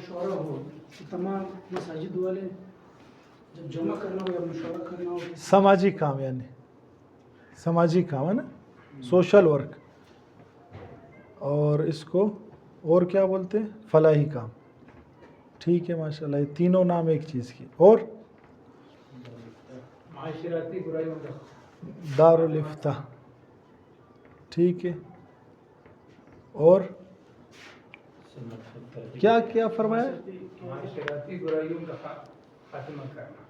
مشورہ ہو تمام مساجد والے جب جمع کرنا ہو یا مشورہ کرنا ہو سماجی کام، یعنی سماجی کام ہے نا، سوشل ورک، اور اس کو اور کیا بولتے ہیں؟ فلاحی کام. ٹھیک ہے ماشاءاللہ، یہ تینوں نام ایک چیز کی. اور معاشرتی برائیوں کا دارالافتاء، ٹھیک ہے. اور کیا کیا فرمایا؟ معاشرتی برائیوں کا خاتمہ کرنا.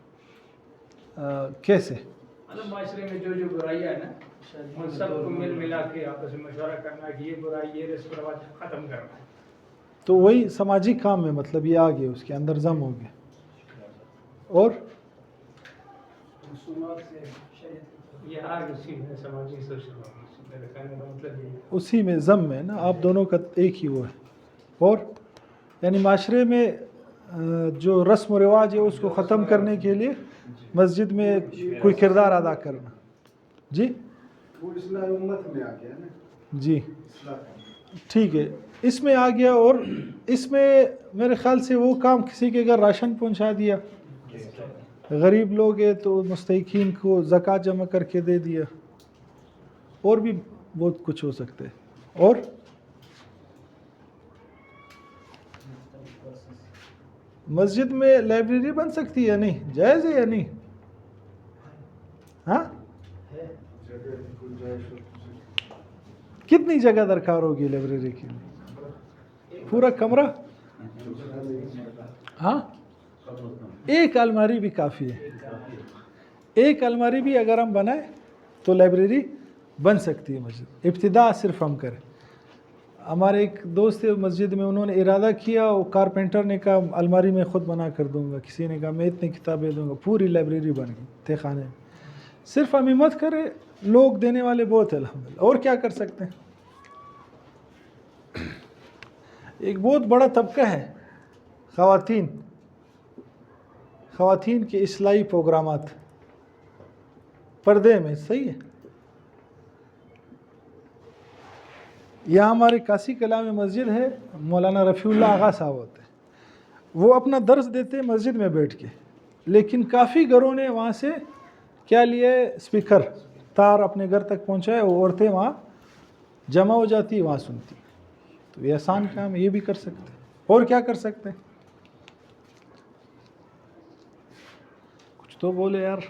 کیسے؟ مطلب معاشرے میں جو برائیاں ہیں نا ان سب کو مل ملا کے آپس میں مشورہ کرنا کہ یہ برائی یہ رسم و رواج ختم کرنا ہے. تو وہی سماجی کام میں مطلب یہ آ گیا، اس کے اندر ضم ہو گیا. اور رسومات سے شریعت یہ آگ اسی میں سماجی سوشل میرے کہنے کا مطلب یہ ہے. اسی میں ضم ہے نا، آپ دونوں کا ایک ہی وہ ہے. اور یعنی معاشرے میں جو رسم و رواج ہے اس کو ختم کرنے کے لیے مسجد میں کوئی کردار ادا کرنا. جی وہ اصلاح امت میں آ گیا نا. جی ٹھیک ہے، اس میں آ گیا. اور اس میں میرے خیال سے وہ کام کسی کے گھر راشن پہنچا دیا، غریب لوگ ہیں تو مستحقین کو زکوٰۃ جمع کر کے دے دیا، اور بھی بہت کچھ ہو سکتا ہے. اور مسجد میں لائبریری بن سکتی ہے یا نہیں؟ جائز ہے یا نہیں؟ ہاں، کتنی جگہ درکار ہوگی لائبریری کے لیے؟ پورا کمرہ؟ ہاں، ایک الماری بھی کافی ہے. ایک الماری بھی اگر ہم بنائیں تو لائبریری بن سکتی ہے مسجد. ابتدا صرف ہم کریں. ہمارے ایک دوست ہے مسجد میں، انہوں نے ارادہ کیا، وہ کارپینٹر نے کہا الماری میں خود بنا کر دوں گا، کسی نے کہا میں اتنی کتابیں دوں گا، پوری لائبریری بن گئی تھے خانے میں. صرف ہم ہمت کریں، لوگ دینے والے بہت ہیں الحمدللہ. اور کیا کر سکتے ہیں؟ ایک بہت بڑا طبقہ ہے خواتین کے اصلاحی پروگرامات پردے میں. صحیح ہے. یہاں ہمارے کاسی کلا میں مسجد ہے، مولانا رفیع اللہ آغا صاحب ہوتے ہیں، وہ اپنا درس دیتے مسجد میں بیٹھ کے، لیکن کافی گھروں نے وہاں سے کیا لیے؟ اسپیکر، تار اپنے گھر تک پہنچائے، وہ عورتیں وہاں جمع ہو جاتی، وہاں سنتی. تو یہ آسان کام ہے، یہ بھی کر سکتے ہیں. اور کیا کر سکتے ہیں؟ کچھ تو بولے یار.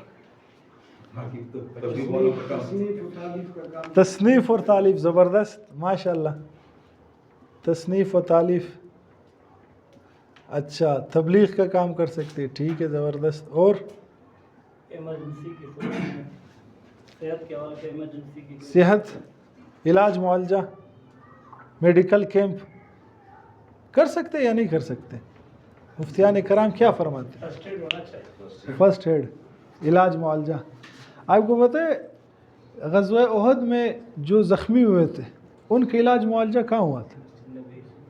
تصنیف اور تالیف، زبردست، ماشاء اللہ. تصنیف و تالیف، اچھا. تبلیغ کا کام کر سکتے، ٹھیک ہے، زبردست. اور صحت، علاج، معالجہ، میڈیکل کیمپ کر سکتے یا نہیں کر سکتے؟ مفتیان کرام کیا فرماتے ہیں؟ فرسٹ ایڈ، علاج معالجہ. آپ کو پتہ ہے غزوہ احد میں جو زخمی ہوئے تھے ان کا علاج معالجہ کہاں ہوا تھا؟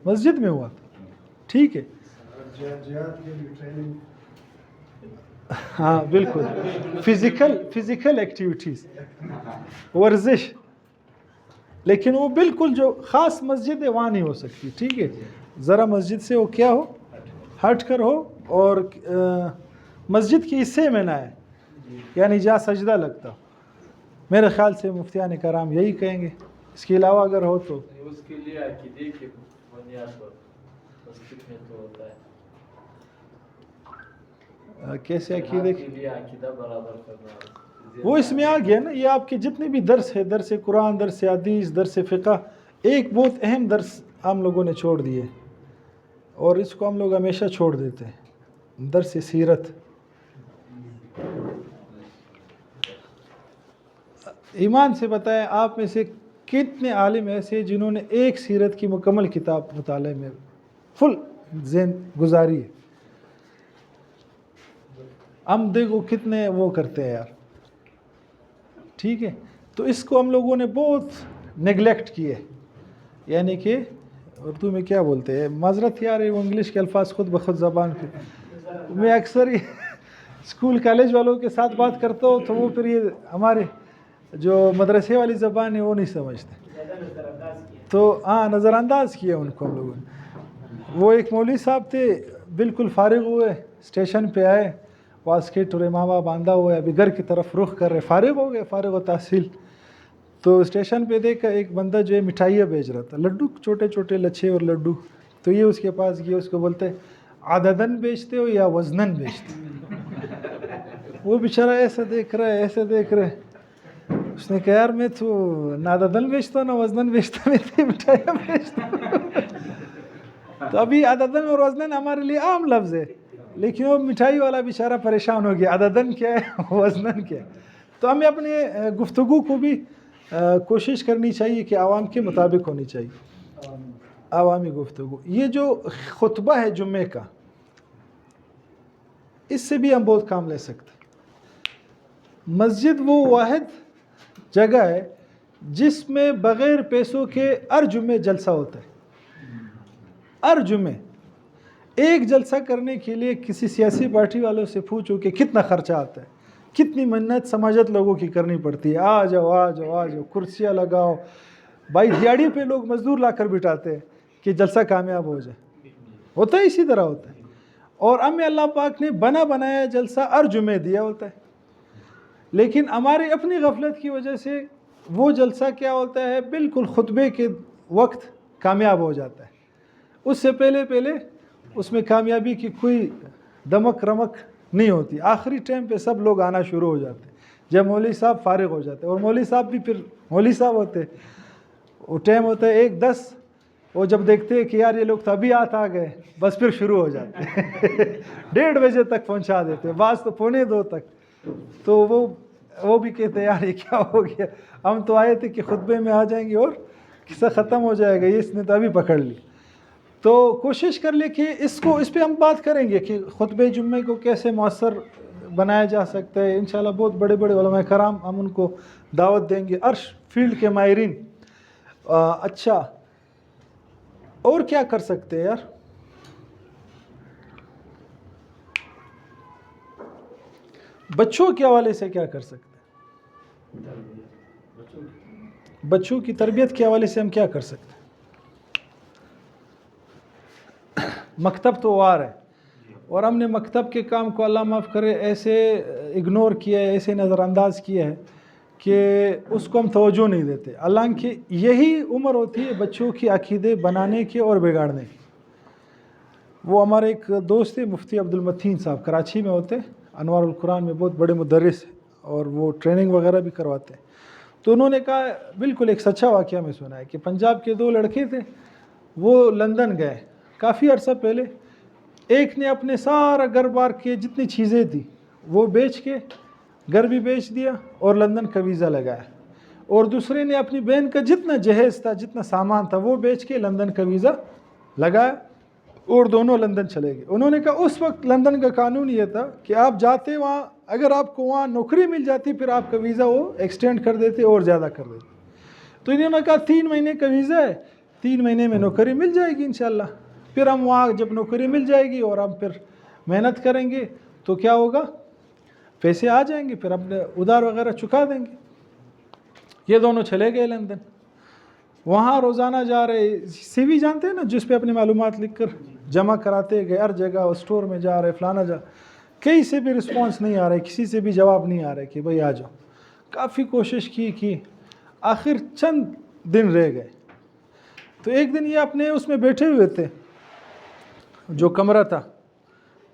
مسجد میں ہوا تھا. ٹھیک ہے، ہاں بالکل. فزیکل ایکٹیویٹیز، ورزش، لیکن وہ بالکل جو خاص مسجد ہے وہاں نہیں ہو سکتی. ٹھیک ہے، ذرا مسجد سے وہ کیا ہو، ہٹ کر ہو، اور مسجد کے حصے میں نہ آئے، یعنی جہاں سجدہ لگتا ہو. میرے خیال سے مفتیان کرام یہی کہیں گے. اس کے علاوہ اگر ہو تو اس کے لیے عقیدے کی بنیاد پر مسجد میں تو ہوتا ہے. کیسے عقیدے کے لیے عقیدہ برابر کرنا، وہ اس میں آ گیا نا. یہ آپ کے جتنے بھی درس ہے، درس قرآن، درس حدیث، درس فقہ، ایک بہت اہم درس ہم لوگوں نے چھوڑ دیے، اور اس کو ہم لوگ ہمیشہ چھوڑ دیتے ہیں، درس سیرت. ایمان سے بتائیں، آپ میں سے کتنے عالم ایسے جنہوں نے ایک سیرت کی مکمل کتاب مطالعے میں فل ذہن گزاری ہے؟ ہم دیکھو کتنے وہ کرتے ہیں یار. ٹھیک ہے، تو اس کو ہم لوگوں نے بہت نیگلیکٹ کیے، یعنی کہ اردو میں کیا بولتے ہیں، معذرت یار وہ انگلش کے الفاظ خود بخود زبان پہ. میں اکثر ہی اسکول کالج والوں کے ساتھ بات کرتا ہوں تو وہ پھر یہ ہمارے جو مدرسے والی زبان ہے وہ نہیں سمجھتے، تو ہاں نظر انداز کیا ان کو ہم لوگوں نے. وہ ایک مولوی صاحب تھے, بالکل فارغ ہوئے, اسٹیشن پہ آئے, واسکٹ اور امامہ باندھا ہوا ہے, ابھی گھر کی طرف رخ کر رہے, فارغ ہو گئے, فارغ و تحصیل. تو اسٹیشن پہ دیکھا ایک بندہ جو ہے مٹھائیاں بیچ رہا تھا, لڈو, چھوٹے چھوٹے لچھے اور لڈو. تو یہ اس کے پاس گیا, اس کو بولتے عددن بیچتے ہو یا وزنن بیچتے ہو؟ وہ بیچارہ ایسے دیکھ رہا ہے, ایسے دیکھ رہے. اس نے کہا یار میں تو نہ عددن بیچتا ہوں نہ وزنن بیچتا, میں تو مٹھائیاں بیچتا ہوں. تو ابھی عددن اور وزنن ہمارے لیے عام لفظ ہے, لیکن وہ مٹھائی والا بیچارہ پریشان ہو گیا, عددن کیا ہے وزنن کیا ہے. تو ہمیں اپنے گفتگو کو بھی کوشش کرنی چاہیے کہ عوام کے مطابق ہونی چاہیے, عوامی گفتگو. یہ جو خطبہ ہے جمعے کا, اس سے بھی ہم بہت کام لے سکتے ہیں. مسجد وہ واحد جگہ ہے جس میں بغیر پیسوں کے ہر جمعے جلسہ ہوتا ہے. ہر جمعے ایک جلسہ کرنے کے لیے کسی سیاسی پارٹی والوں سے پوچھو کہ کتنا خرچہ آتا ہے, کتنی محنت سماجت لوگوں کی کرنی پڑتی ہے. آ جاؤ آ جاؤ آ جاؤ, کرسیاں لگاؤ. بھائی دیہڑی پہ لوگ مزدور لا کر بٹھاتے ہیں کہ جلسہ کامیاب ہو جائے. ہوتا ہے اسی طرح ہوتا ہے. اور ہمیں اللہ پاک نے بنا بنایا جلسہ ہر جمعے دیا ہوتا ہے, لیکن ہماری اپنی غفلت کی وجہ سے وہ جلسہ کیا ہوتا ہے, بالکل خطبے کے وقت کامیاب ہو جاتا ہے. اس سے پہلے اس میں کامیابی کی کوئی دمک رمک نہیں ہوتی. آخری ٹائم پہ سب لوگ آنا شروع ہو جاتے ہیں جب مولوی صاحب فارغ ہو جاتے ہیں. اور مولوی صاحب بھی پھر مولوی صاحب ہوتے, وہ ٹائم ہوتا ہے 1:10, وہ جب دیکھتے ہیں کہ یار یہ لوگ تو ابھی آ گئے, بس پھر شروع ہو جاتے ہیں. 1:30 بجے تک پہنچا دیتے, بعض تو 1:45 تک. تو وہ بھی کہتے ہیں یار یہ کیا ہو گیا, ہم تو آئے تھے کہ خطبے میں آ جائیں گے اور قصہ ختم ہو جائے گا, یہ اس نے تو ابھی پکڑ لی. تو کوشش کر لیں کہ اس پہ ہم بات کریں گے کہ خطبہ جمعے کو کیسے مؤثر بنایا جا سکتا ہے. انشاءاللہ بہت بڑے بڑے علماء کرام ہم ان کو دعوت دیں گے, عرش فیلڈ کے ماہرین. اچھا اور کیا کر سکتے ہیں یار؟ بچوں کے حوالے سے کیا کر سکتے ہیں؟ بچوں کی تربیت کے حوالے سے ہم کیا کر سکتے ہیں؟ مکتب تو وار ہے, اور ہم نے مکتب کے کام کو اللہ معاف کرے ایسے اگنور کیا ہے, ایسے نظر انداز کیا ہے کہ اس کو ہم توجہ نہیں دیتے. حالانکہ یہی عمر ہوتی ہے بچوں کی عقیدے بنانے کی اور بگاڑنے کی. وہ ہمارے ایک دوست تھے مفتی عبد المتین صاحب, کراچی میں ہوتے, انوار القرآن میں بہت بڑے مدرس ہیں اور وہ ٹریننگ وغیرہ بھی کرواتے ہیں. تو انہوں نے کہا, بالکل ایک سچا واقعہ میں سنا ہے کہ پنجاب کے 2 لڑکے تھے, وہ لندن گئے کافی عرصہ پہلے. ایک نے اپنے سارا گھر بار کے جتنی چیزیں تھی وہ بیچ کے گھر بھی بیچ دیا اور لندن کا ویزا لگایا, اور دوسرے نے اپنی بہن کا جتنا جہیز تھا, جتنا سامان تھا, وہ بیچ کے لندن کا ویزا لگایا, اور دونوں لندن چلے گئے. انہوں نے کہا اس وقت لندن کا قانون یہ تھا کہ آپ جاتے وہاں, اگر آپ کو وہاں نوکری مل جاتی پھر آپ کا ویزا وہ ایکسٹینڈ کر دیتے اور زیادہ کر دیتے. تو انہوں نے کہا 3 مہینے کا ویزا ہے, 3 مہینے میں نوکری مل جائے گی انشاءاللہ. پھر ہم وہاں جب نوکری مل جائے گی اور ہم پھر محنت کریں گے تو کیا ہوگا, پیسے آ جائیں گے, پھر اپنے ادھار وغیرہ چکا دیں گے. یہ دونوں چلے گئے لندن. وہاں روزانہ جا رہے, سی وی جانتے ہیں نا جس پہ اپنی معلومات لکھ کر جمع کراتے گئے, ہر جگہ اسٹور میں جا رہے, فلانا جا, کہیں سے بھی رسپانس نہیں آ رہے, کسی سے بھی جواب نہیں آ رہے کہ بھئی آ جاؤ. کافی کوشش کی, آخر چند دن رہ گئے. تو ایک دن یہ اپنے اس میں بیٹھے ہوئے تھے جو کمرہ تھا,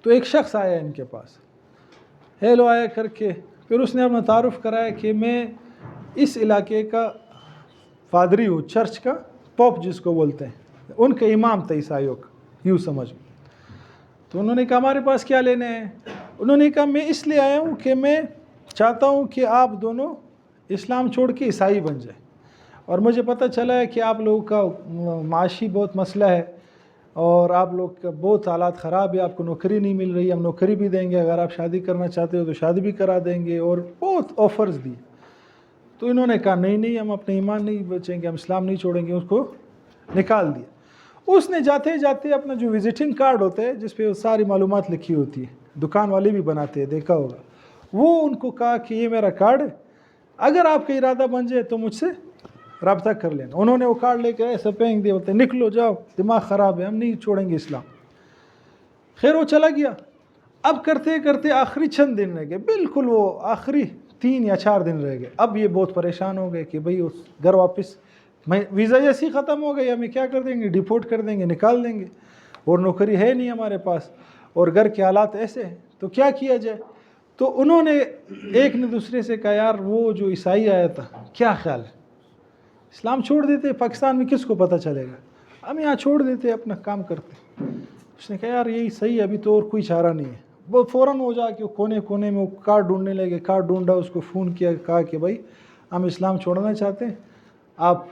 تو ایک شخص آیا ان کے پاس, ہیلو آیا کر کے, پھر اس نے اپنا تعارف کرایا کہ میں اس علاقے کا پادری ہوں, چرچ کا پوپ جس کو بولتے ہیں, ان کا امام تھا عیسائیوں کا, یوں سمجھ. تو انہوں نے کہا ہمارے پاس کیا لینے ہیں؟ انہوں نے کہا میں اس لیے آیا ہوں کہ میں چاہتا ہوں کہ آپ دونوں اسلام چھوڑ کے عیسائی بن جائیں, اور مجھے پتہ چلا ہے کہ آپ لوگوں کا معاشی بہت مسئلہ ہے اور آپ لوگ کا بہت حالات خراب ہے, آپ کو نوکری نہیں مل رہی, ہم نوکری بھی دیں گے, اگر آپ شادی کرنا چاہتے ہو تو شادی بھی کرا دیں گے, اور بہت آفرز دی. تو انہوں نے کہا نہیں ہم اپنے ایمان نہیں بچیں گے, ہم اسلام نہیں چھوڑیں گے, اس کو نکال دیا. اس نے جاتے جاتے اپنا جو وزٹنگ کارڈ ہوتا ہے جس پہ ساری معلومات لکھی ہوتی ہے, دکان والے بھی بناتے ہیں, دیکھا ہوگا, وہ ان کو کہا کہ یہ میرا کارڈ ہے, اگر آپ کا ارادہ بن جائے تو مجھ سے رابطہ کر لینا. انہوں نے وہ کارڈ لے کے ایسا پھینک دیا, بولتے نکلو جاؤ, دماغ خراب ہے, ہم نہیں چھوڑیں گے اسلام. خیر وہ چلا گیا. اب کرتے کرتے آخری چند دن رہ گئے, بالکل وہ آخری 3 یا 4 دن رہ گئے. اب یہ بہت پریشان ہو گئے کہ بھئی اس گھر واپس, ویزا جیسی ختم ہو گئی, ہمیں کیا کر دیں گے, ڈیپورٹ کر دیں گے, نکال دیں گے, اور نوکری ہے نہیں ہمارے پاس, اور گھر کے حالات ایسے ہیں, تو کیا کیا جائے. تو انہوں نے ایک نے دوسرے سے کہا یار وہ جو عیسائی آیا تھا کیا خیال ہے, اسلام چھوڑ دیتے, پاکستان میں کس کو پتہ چلے گا, ہم یہاں چھوڑ دیتے, اپنا کام کرتے. اس نے کہا یار یہی صحیح ہے, ابھی تو اور کوئی چارہ نہیں ہے. وہ فوراً ہو جا کے کونے کونے میں وہ کارڈ ڈھونڈنے لگے, کارڈ ڈھونڈا, اس کو فون کیا, کہا کہ بھائی ہم اسلام چھوڑنا چاہتے ہیں, آپ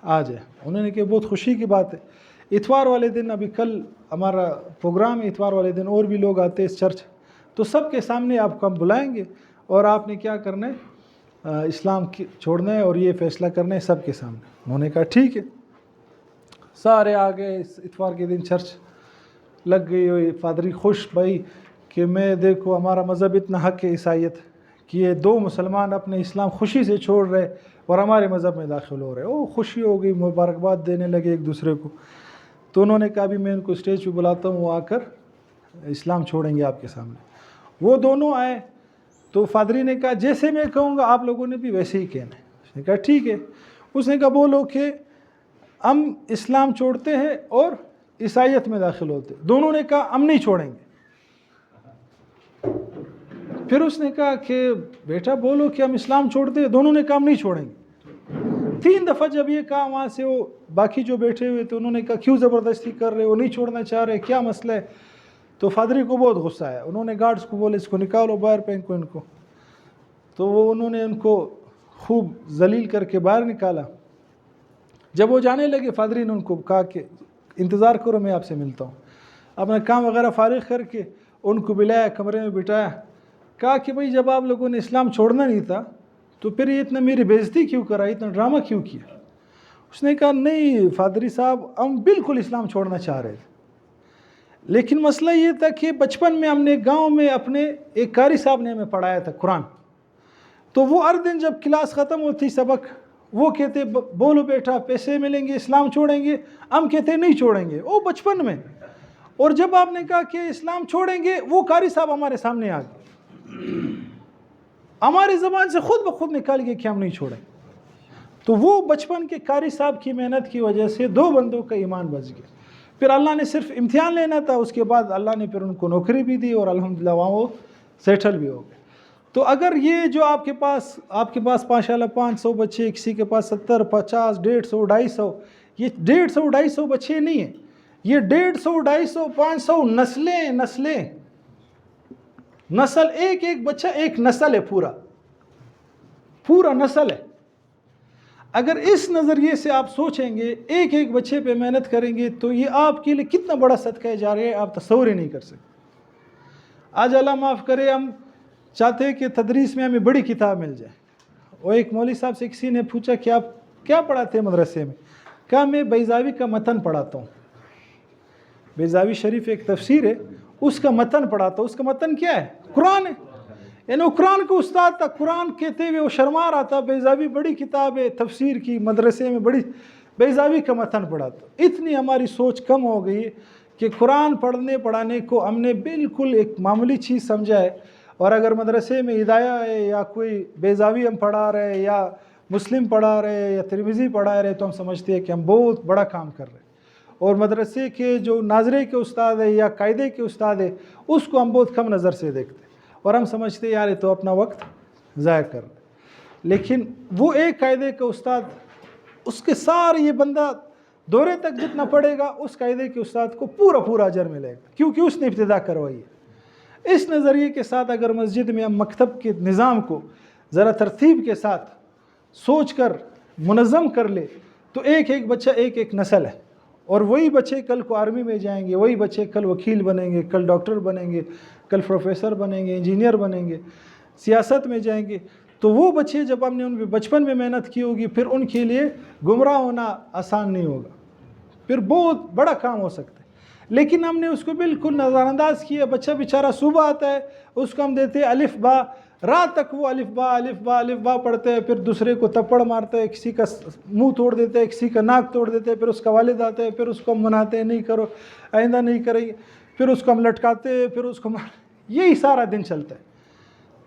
آ جائیں. انہوں نے کہا بہت خوشی کی بات ہے. اتوار والے دن, ابھی کل ہمارا پروگرام ہے, اتوار والے دن اور بھی لوگ آتے ہیں اس چرچ, تو سب کے سامنے آپ کو ہم بلائیں گے, اور آپ نے کیا کرنا ہے, اسلام چھوڑنا ہے اور یہ فیصلہ کرنا ہے سب کے سامنے. انہوں نے کہا ٹھیک ہے. سارے آ گئے, اس اتوار کے دن چرچ لگ گئی ہوئی. پادری خوش بھائی کہ میں دیکھو ہمارا مذہب اتنا حق ہے عیسائیت کہ یہ 2 مسلمان اپنے اسلام خوشی سے چھوڑ رہے اور ہمارے مذہب میں داخل ہو رہے. او خوشی ہو گئی, مبارکباد دینے لگے ایک دوسرے کو. تو انہوں نے کہا بھی میں ان کو اسٹیج پہ بلاتا ہوں, وہ آ کر اسلام چھوڑیں گے آپ کے سامنے. وہ دونوں آئے تو پادری نے کہا جیسے میں کہوں گا آپ لوگوں نے بھی ویسے ہی کہنا ہے. اس نے کہا ٹھیک ہے. اس نے کہا بولو کہ ہم اسلام چھوڑتے ہیں اور عیسائیت میں داخل ہوتے. دونوں نے کہا ہم نہیں چھوڑیں گے. پھر اس نے کہا کہ بیٹا بولو کہ ہم اسلام چھوڑتے ہیں. دونوں نے کہا ہم نہیں چھوڑیں گے. 3 دفعہ جب یہ کہا, وہاں سے وہ باقی جو بیٹھے ہوئے تھے انہوں نے کہا کیوں زبردستی کر رہے, وہ نہیں چھوڑنا چاہ رہے, کیا مسئلہ ہے. تو پادری کو بہت غصہ آیا. انہوں نے گارڈز کو بولے اس کو نکالو باہر, پھینکو ان کو. تو وہ انہوں نے ان کو خوب ذلیل کر کے باہر نکالا. جب وہ جانے لگے, پادری نے ان کو کہا کہ انتظار کرو, میں آپ سے ملتا ہوں. اپنا کام وغیرہ فارغ کر کے ان کو بلایا, کمرے میں بٹھایا, کہا کہ بھئی جب آپ لوگوں نے اسلام چھوڑنا نہیں تھا تو پھر یہ اتنا میری بےعزتی کیوں کرا, اتنا ڈرامہ کیوں کیا. اس نے کہا نہیں پادری صاحب, ہم بالکل اسلام چھوڑنا چاہ رہے تھے, لیکن مسئلہ یہ تھا کہ بچپن میں ہم نے گاؤں میں اپنے ایک قاری صاحب نے ہمیں پڑھایا تھا قرآن. تو وہ ہر دن جب کلاس ختم ہوتی سبق, وہ کہتے بولو بیٹا پیسے ملیں گے اسلام چھوڑیں گے, ہم کہتے نہیں چھوڑیں گے. وہ بچپن میں. اور جب آپ نے کہا کہ اسلام چھوڑیں گے, وہ قاری صاحب ہمارے سامنے آ گئے, ہماری زبان سے خود بخود نکال گئے کہ ہم نہیں چھوڑیں. تو وہ بچپن کے قاری صاحب کی محنت کی وجہ سے 2 بندوں کا ایمان بچ گیا. پھر اللہ نے صرف امتحان لینا تھا, اس کے بعد اللہ نے پھر ان کو نوکری بھی دی اور الحمدللہ وہاں وہ سیٹل بھی ہو گئے. تو اگر یہ جو آپ کے پاس ماشاءاللہ 500 بچے, کسی کے پاس 70, 50, 150, 250, یہ 150, 250 بچے نہیں ہیں, یہ 150, 250, 500 نسلیں, نسل, ایک بچہ ایک نسل ہے, پورا نسل ہے. اگر اس نظریے سے آپ سوچیں گے, ایک بچے پہ محنت کریں گے, تو یہ آپ کے لیے کتنا بڑا صدقہ جاریہ ہے, آپ تصور ہی نہیں کر سکتے. آج اللہ معاف کرے, ہم چاہتے ہیں کہ تدریس میں ہمیں بڑی کتاب مل جائے. اور ایک مولوی صاحب سے کسی نے پوچھا کہ آپ کیا پڑھاتے ہیں مدرسے میں, کہا میں بیضاوی کا متن پڑھاتا ہوں. بیضاوی شریف ایک تفسیر ہے, اس کا متن پڑھاتا ہوں. اس کا متن کیا ہے, قرآن ہے. یعنی وہ قرآن کا استاد تھا, قرآن کہتے ہوئے وہ شرما رہا تھا. بیضاوی بڑی کتاب ہے تفسیر کی, مدرسے میں بڑی بیضاوی کا متن پڑھاتا ہوں. اتنی ہماری سوچ کم ہو گئی کہ قرآن پڑھانے کو ہم نے بالکل ایک معمولی چیز سمجھا ہے. اور اگر مدرسے میں ہدایہ ہے یا کوئی بیضاوی ہم پڑھا رہے ہیں یا مسلم پڑھا رہے ہیں یا ترمذی پڑھا رہے ہیں, تو ہم سمجھتے ہیں کہ ہم بہت بڑا کام کر رہے ہیں. اور مدرسے کے جو ناظرے کے استاد ہے یا قاعدے کے استاد ہے, اس کو ہم بہت کم نظر سے دیکھتے ہیں, اور ہم سمجھتے ہیں یار یہ تو اپنا وقت ضائع کر رہے ہیں. لیکن وہ ایک قاعدے کا استاد, اس کے سارے یہ بندہ دورے تک جتنا پڑھے گا, اس قاعدے کے استاد کو پورا اجر ملے گا, کیونکہ اس نے ابتدا کروائی ہے. اس نظریے کے ساتھ اگر مسجد میں ہم مکتب کے نظام کو ذرا ترتیب کے ساتھ سوچ کر منظم کر لے, تو ایک بچہ ایک نسل ہے. اور وہی بچے کل کو آرمی میں جائیں گے, وہی بچے کل وکیل بنیں گے, کل ڈاکٹر بنیں گے, کل پروفیسر بنیں گے, انجینئر بنیں گے, سیاست میں جائیں گے. تو وہ بچے جب ہم نے ان پہ بچپن میں محنت کی ہوگی, پھر ان کے لیے گمراہ ہونا آسان نہیں ہوگا, پھر بہت بڑا کام ہو سکتا ہے. لیکن ہم نے اس کو بالکل نظر انداز کیا. بچہ بیچارہ صبح آتا ہے, اس کو ہم دیتے ہیں الف با, رات تک وہ الف با پڑھتے ہیں, پھر دوسرے کو تپڑ مارتے ہیں, کسی کا منہ توڑ دیتے ہیں, کسی کا ناک توڑ دیتے ہیں, پھر اس کا والد آتا ہے, پھر اس کو ہم مناتے ہیں نہیں کرو, آئندہ نہیں کریں گے, پھر اس کو ہم لٹکاتے ہیں, پھر اس کو یہی سارا دن چلتا ہے.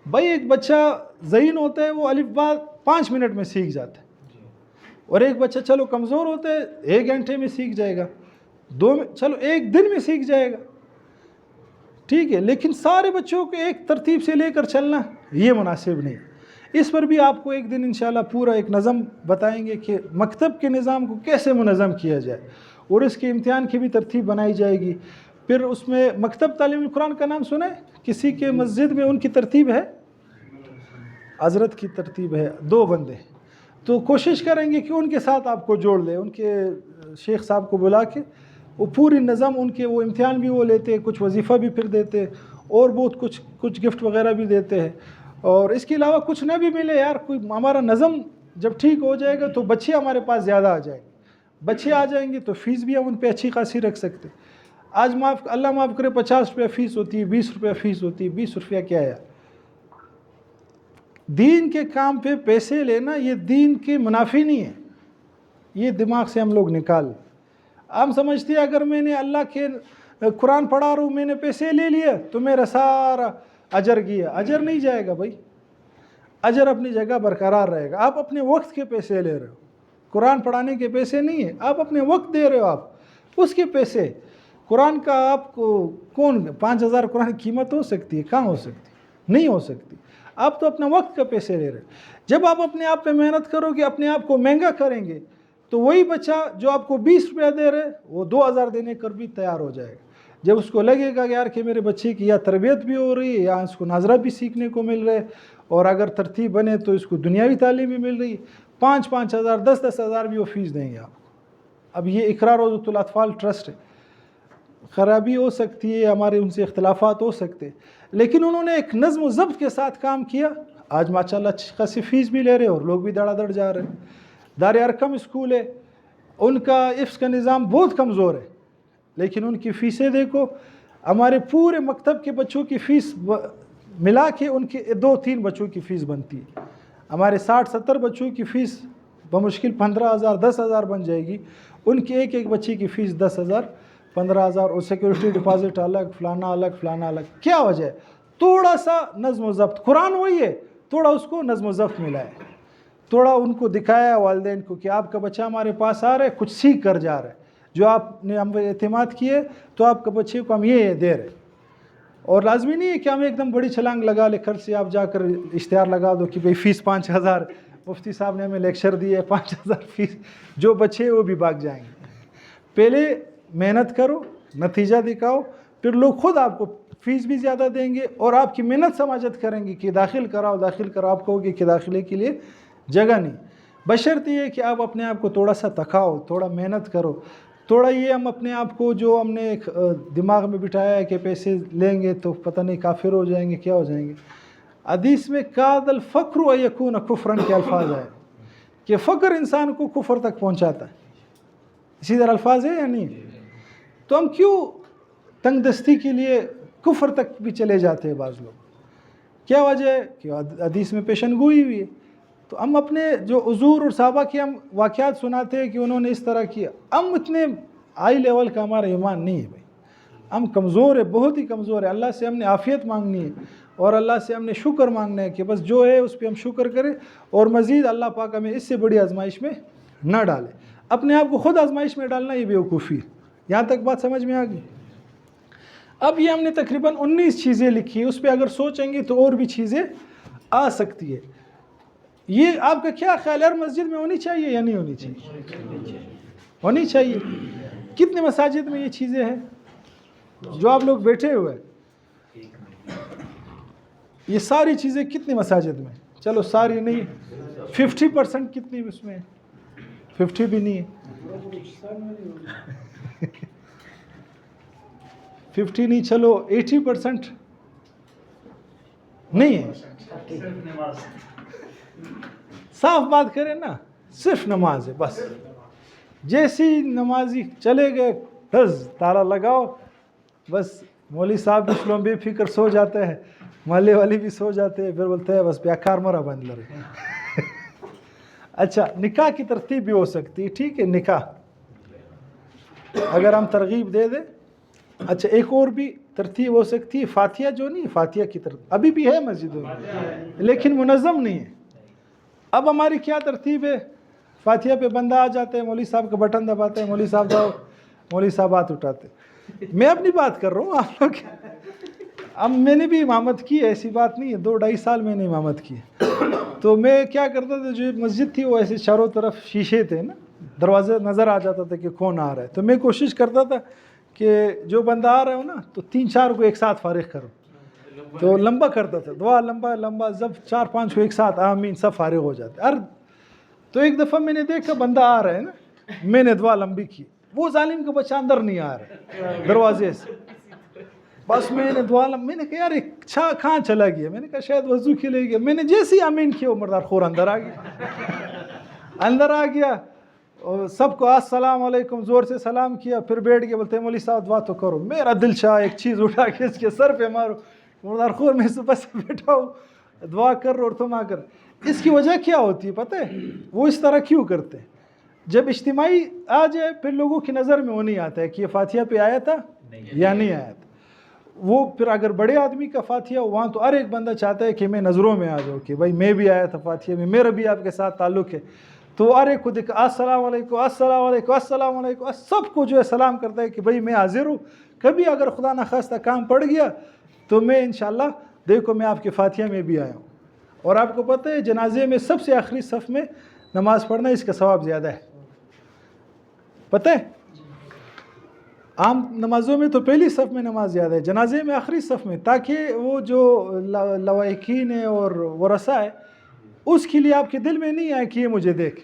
بھائی ایک بچہ ذہین ہوتا ہے وہ الف با 5 منٹ میں سیکھ جاتا ہے, اور ایک بچہ چلو کمزور ہوتا ہے 1 گھنٹے میں سیکھ جائے گا, 2 میں, چلو 1 دن میں سیکھ جائے گا, ٹھیک ہے. لیکن سارے بچوں کو ایک ترتیب سے لے کر چلنا یہ مناسب نہیں. اس پر بھی آپ کو ایک دن انشاءاللہ پورا ایک نظم بتائیں گے کہ مکتب کے نظام کو کیسے منظم کیا جائے, اور اس کے امتحان کی بھی ترتیب بنائی جائے گی. پھر اس میں مکتب تعلیم القرآن کا نام سنا ہے کسی کے مسجد میں؟ ان کی ترتیب ہے, حضرت کی ترتیب ہے 2 بندے, تو کوشش کریں گے کہ ان کے ساتھ آپ کو جوڑ لیں, ان کے شیخ صاحب کو بلا کے وہ پوری نظم ان کے, وہ امتحان بھی وہ لیتے, کچھ وظیفہ بھی پھر دیتے, اور بہت کچھ گفٹ وغیرہ بھی دیتے ہیں. اور اس کے علاوہ کچھ نہ بھی ملے یار, کوئی ہمارا نظم جب ٹھیک ہو جائے گا تو بچے ہمارے پاس زیادہ آ جائیں گے. بچے آ جائیں گے تو فیس بھی ہم ان پہ اچھی خاصی رکھ سکتے. آج اللہ معاف کرے 50 روپیہ فیس ہوتی ہے, 20 روپیہ فیس ہوتی ہے. 20 روپیہ کیا ہے؟ دین کے کام پہ پیسے لینا یہ دین کے منافی نہیں ہے, یہ دماغ سے ہم لوگ نکال. ہم سمجھتے ہیں اگر میں نے اللہ کے قرآن پڑھا رہا ہوں, میں نے پیسے لے لیے تو میرا سارا اجر گیا. اجر نہیں جائے گا بھائی, اجر اپنی جگہ برقرار رہے گا. آپ اپنے وقت کے پیسے لے رہے ہو, قرآن پڑھانے کے پیسے نہیں ہیں, آپ اپنے وقت دے رہے ہو, آپ اس کے پیسے. قرآن کا آپ کو کون 5000 قرآن کی قیمت ہو سکتی ہے؟ کہاں ہو سکتی؟ نہیں ہو سکتی. آپ تو اپنا وقت کا پیسے لے رہے ہیں. جب آپ اپنے آپ پہ محنت کرو گے, اپنے آپ کو مہنگا کریں گے, تو وہی بچہ جو آپ کو 20 روپیہ دے رہے وہ 2000 دینے کر بھی تیار ہو جائے گا. جب اس کو لگے گا یار کہ میرے بچے کی یا تربیت بھی ہو رہی ہے, یا اس کو ناظرہ بھی سیکھنے کو مل رہے, اور اگر ترتیب بنے تو اس کو دنیاوی تعلیم بھی مل رہی ہے, 5,000 10,000 بھی وہ فیس دیں گے آپ. اب یہ اقرار روضۃ الاطفال ٹرسٹ ہے, خرابی ہو سکتی ہے, ہمارے ان سے اختلافات ہو سکتے, لیکن انہوں نے ایک نظم و ضبط کے ساتھ کام کیا. آج ماشاءاللہ اچھی خاصی فیس بھی لے رہے اور لوگ بھی دڑا دڑ جا رہے ہیں. دار ارقم اسکول ہے, ان کا حفظ کا نظام بہت کمزور ہے, لیکن ان کی فیسیں دیکھو. ہمارے پورے مکتب کے بچوں کی فیس ملا کے ان کے 2-3 بچوں کی فیس بنتی ہے. ہمارے 60-70 بچوں کی فیس بمشکل 15,000 10,000 بن جائے گی. ان کے ایک بچے کی فیس 10,000 15,000, اور سیکورٹی ڈپازٹ الگ, فلانا الگ. کیا وجہ ہے؟ تھوڑا سا نظم و ضبط. قرآن وہی ہے, تھوڑا اس کو نظم و ضبط ملا ہے, تھوڑا ان کو دکھایا والدین کو کہ آپ کا بچہ ہمارے پاس آ رہا ہے, کچھ سیکھ کر جا رہا ہے, جو آپ نے ہم پہ اعتماد کیے تو آپ کے بچے کو ہم یہ دے رہے. اور لازمی نہیں ہے کہ ہم ایک دم بڑی چھلانگ لگا لے, خرچ سے آپ جا کر اشتہار لگا دو کہ بھئی فیس 5,000, مفتی صاحب نے ہمیں لیکچر دیے 5,000 فیس, جو بچے وہ بھی بھاگ جائیں گے. پہلے محنت کرو, نتیجہ دکھاؤ, پھر لوگ خود آپ کو فیس بھی زیادہ دیں گے اور آپ کی محنت سماجت کریں گے کہ داخل کراؤ. آپ کہو گے کہ داخلے کے لیے جگہ نہیں, بشرط یہ ہے کہ آپ اپنے آپ کو تھوڑا سا تھکاؤ, تھوڑا محنت کرو. تھوڑا یہ ہم اپنے آپ کو جو ہم نے دماغ میں بٹھایا ہے کہ پیسے لیں گے تو پتہ نہیں کافر ہو جائیں گے, کیا ہو جائیں گے. حدیث میں کاد الفقر و یکون کفرن کے الفاظ آئے کہ فقر انسان کو کفر تک پہنچاتا ہے. اسی طرح الفاظ ہے یا نہیں؟ تو ہم کیوں تنگ دستی کے لیے کفر تک بھی چلے جاتے ہیں بعض لوگ؟ کیا وجہ ہے؟ کہ حدیث میں پیشن گوئی ہوئی ہے. تو ہم اپنے جو حضور اور صحابہ کے ہم واقعات سناتے ہیں کہ انہوں نے اس طرح کیا. ہم اتنے ہائی لیول کا ہمارا ایمان نہیں ہے بھائی, ہم کمزور ہے, بہت ہی کمزور ہے. اللہ سے ہم نے عافیت مانگنی ہے اور اللہ سے ہم نے شکر مانگنا ہے کہ بس جو ہے اس پہ ہم شکر کریں, اور مزید اللہ پاک ہمیں اس سے بڑی آزمائش میں نہ ڈالے. اپنے آپ کو خود آزمائش میں ڈالنا یہ بیوقوفی ہے. یہاں تک بات سمجھ میں آ گئی؟ اب یہ ہم نے تقریباً 19 چیزیں لکھی ہیں, اس پہ اگر سوچیں گے تو اور بھی چیزیں آ سکتی ہے. یہ آپ کا کیا خیال ہے, ہر مسجد میں ہونی چاہیے یا نہیں ہونی چاہیے؟ ہونی چاہیے. کتنے مساجد میں یہ چیزیں ہیں جو آپ لوگ بیٹھے ہوئے ہیں؟ یہ ساری چیزیں کتنی مساجد میں؟ چلو ساری نہیں, 50% کتنی اس میں؟ 50 بھی نہیں ہے. 50 نہیں, چلو 80% نہیں ہے. صاف بات کریں نا, صرف نماز ہے بس. جیسی نمازی چلے گئے بس تالا لگاؤ, بس مولوی صاحب بھی شلوم بے فکر سو جاتے ہیں, محلے والے بھی سو جاتے ہیں, پھر بولتے ہیں بس بیاکار مرا بند لڑے. اچھا, نکاح کی ترتیب بھی ہو سکتی ہے, ٹھیک ہے, نکاح اگر ہم ترغیب دے دیں. اچھا, ایک اور بھی ترتیب ہو سکتی ہے, فاتحہ جو نہیں, فاتحہ کی ترتیب ابھی بھی ہے مسجدوں میں لیکن منظم نہیں ہے. اب ہماری کیا ترتیب ہے, فاتحہ پہ بندہ آ جاتے ہیں, مولوی صاحب کا بٹن دباتے ہیں, مولوی صاحب جاؤ, مولوی صاحب ہاتھ اٹھاتے. میں اپنی بات کر رہا ہوں, آپ لوگ اب میں نے بھی امامت کی ہے, ایسی بات نہیں ہے, 2-2.5 سال میں نے امامت کی ہے. تو میں کیا کرتا تھا, جو مسجد تھی وہ ایسے چاروں طرف شیشے تھے نا, دروازے نظر آ جاتا تھا کہ کون آ رہا ہے. تو میں کوشش کرتا تھا کہ جو بندہ آ رہا ہو نا تو 3-4 کو ایک ساتھ فارغ کرو. تو لمبا کرتا تھا دعا, لمبا لمبا, جب 4-5 کو ایک ساتھ آمین سب فارغ ہو جاتے. تو ایک دفعہ میں نے دیکھا بندہ آ رہا ہے نا, میں نے دعا لمبی کی, وہ ظالم کا بچہ اندر نہیں آ رہا دروازے سے. بس میں نے دعا میں نے کہا یار کہاں چلا گیا, میں نے کہا شاید وضو کے لیے گیا. میں نے جیسے ہی آمین کیا وہ مردار خور اندر آ گیا, اندر آ گیا, اور سب کو السلام علیکم زور سے سلام کیا, پھر بیٹھ گیا. بولتے ہیں مولوی صاحب دعا تو کرو. میرا دل چاہا ایک چیز اٹھا کے اس کے سر پہ مارو, مردار خور میں صبح سے بیٹھا ہوں دعا کر اور تم آ کر. اس کی وجہ کیا ہوتی ہے پتہ ہے, وہ اس طرح کیوں کرتے ہیں؟ جب اجتماعی آ جائے پھر لوگوں کی نظر میں وہ نہیں آتا ہے کہ یہ فاتحہ پہ آیا تھا یا نہیں آیا تھا. وہ پھر اگر بڑے آدمی کا فاتحہ وہاں تو ہر ایک بندہ چاہتا ہے کہ میں نظروں میں آ جاؤں کہ بھائی میں بھی آیا تھا فاتحہ میں, میرا بھی آپ کے ساتھ تعلق ہے. تو ہر ایک کو دیکھ السلام علیکم السلام علیکم السلام علیکم, سب کو جو ہے سلام کرتا ہے کہ بھائی میں حاضر ہوں. کبھی اگر خدا نخواستہ کام پڑ گیا تو میں انشاءاللہ دیکھو میں آپ کے فاتحہ میں بھی آیا ہوں. اور آپ کو پتہ ہے جنازے میں سب سے آخری صف میں نماز پڑھنا اس کا ثواب زیادہ ہے, پتہ ہے. عام نمازوں میں تو پہلی صف میں نماز زیادہ ہے, جنازے میں آخری صف میں, تاکہ وہ جو لواحقین ہے اور ورثہ ہے اس کے لیے آپ کے دل میں نہیں آئے کہ یہ مجھے دیکھ,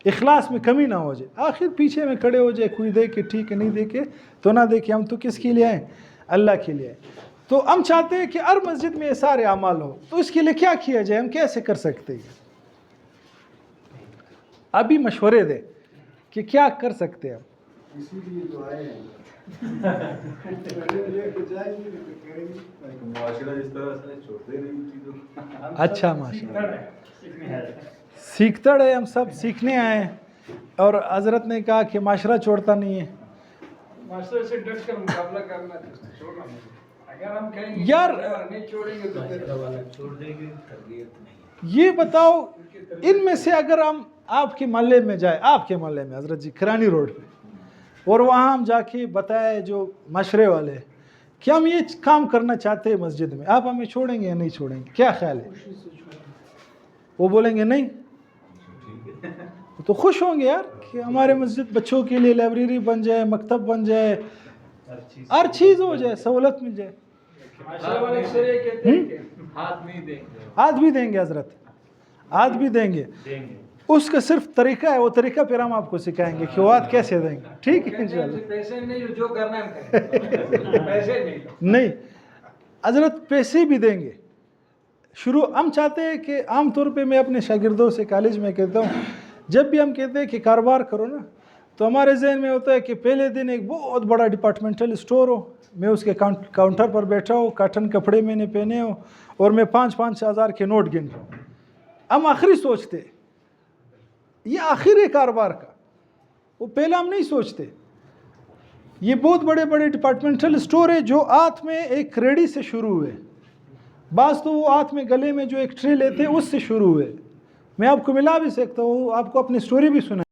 اخلاص میں کمی نہ ہو جائے. آخر پیچھے میں کھڑے ہو جائے, کوئی دیکھے ٹھیک ہے, نہیں دیکھے تو نہ دیکھے, ہم تو کس کے لیے آئے, اللہ کے لیے. تو ہم چاہتے ہیں کہ ہر مسجد میں یہ سارے اعمال ہو. تو اس کے لیے کیا کیا جائے, ہم کیسے کر سکتے ہیں؟ ابھی مشورے دیں کہ کیا کر سکتے ہیں. اسی لیے جو آئے ہیں معاشرہ جس طرح سے چھوڑتے نہیں چیزوں. اچھا ماشاء اللہ, سیکھتا رہے, ہم سب سیکھنے آئے ہیں. اور حضرت نے کہا کہ معاشرہ چھوڑتا نہیں ہے. معاشرے سے ڈٹ کر مقابلہ کرنا چھوڑنا نہیں. اگر ہم کہیں گے یار نہیں چھوڑیں گے تو چھوڑ دیں گے, تربیت نہیں. یہ بتاؤ ان میں سے اگر ہم آپ کے محلے میں جائیں, آپ کے محلے میں حضرت جی کرانی روڈ پہ, اور وہاں ہم جا کے بتائے جو معاشرے والے کہ ہم یہ کام کرنا چاہتے ہیں مسجد میں, آپ ہمیں چھوڑیں گے یا نہیں چھوڑیں گے, کیا خیال ہے؟ وہ بولیں گے نہیں, تو خوش ہوں گے یار کہ ہمارے مسجد بچوں کے لیے لائبریری بن جائے, مکتب بن جائے, ہر چیز ہو جائے, سہولت مل جائے. معاشرے والے اکثر یہ کہتے ہیں کہ ہاتھ نہیں دیں گے, ہاتھ بھی دیں گے حضرت, ہاتھ بھی دیں گے. اس کا صرف طریقہ ہے, وہ طریقہ پھر ہم آپ کو سکھائیں گے کہ وہ ہاتھ کیسے دیں گے, ٹھیک ہے انشاءاللہ. پیسے نہیں, جو کرنا ہے ہم کریں, پیسے نہیں. نہیں حضرت پیسے بھی دیں گے. شروع ہم چاہتے ہیں کہ عام طور پہ میں اپنے شاگردوں سے کالج میں کہتا ہوں, جب بھی ہم کہتے ہیں کہ کاروبار کرو نا, تو ہمارے ذہن میں ہوتا ہے کہ پہلے دن ایک بہت بڑا ڈپارٹمنٹل اسٹور ہو, میں اس کے کاؤنٹر پر بیٹھا ہوں, کاٹن کپڑے میں نے پہنے ہوں, اور میں 5-5 ہزار کے نوٹ گن رہا ہوں. ہم آخری سوچتے, یہ آخر ہے کاروبار کا, وہ پہلا ہم نہیں سوچتے. یہ بہت بڑے بڑے ڈپارٹمنٹل اسٹور ہے جو ہاتھ میں ایک ریڑی سے شروع ہوئے, بعض تو وہ ہاتھ میں گلے میں جو ایک ٹرے لیتے ہیں اس سے شروع ہوئے. میں آپ کو ملا بھی سکتا ہوں, آپ کو اپنی سٹوری بھی سنا.